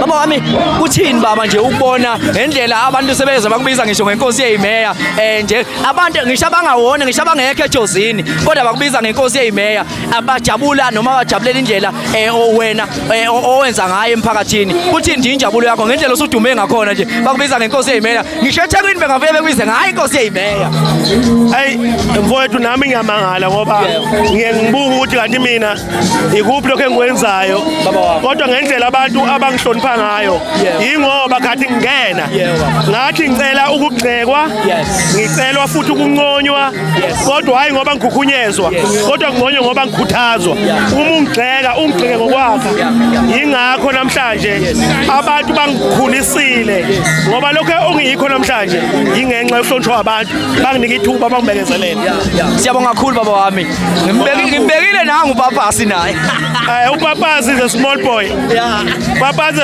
baba wami kuthini baba nje ukubona ngendlela abantu sebeze bakubiza ngisho ngenkosi yeyimeya nje abantu ngisho abangawona ngisho abangekho ejozini kodwa bakubiza ngenkosi yeyimeya abajabula noma bajabulela indlela wena owenza ngayo emphakathini kuthini nje injabulo yakho ngendlela osudume ngakhona nje bakubiza ngenkosi yeyimeya ngisho eThekwini bengavele bekwize ngayo inkosi yeyimeya. Hayi mfowethu nami ngiyamangala ngoba ngibuka ukuthi kanti mina ikuphi lokho engikwenzayo kodwa ngendlela abantu abangihlonipha ngayo yingoba kathi ngingena ngathi ngicela ukugxekwa ngicelwa futhi ukunconywa kodwa hayi ngoba ngikukhunyezwa kodwa ngingonywa ngoba ngikhuthazwa uma ungigxeke ngokwakha yingakho namhlanje abantu bangikhulisile ngoba lokho ongiyikho namhlanje ingenxa yokuhlonishwa abantu banginika ithuba bangibekezelele. Siyabonga kakhulu baba wami ngimbekile nangu upapasi naye upapasi is a small boy. Papasi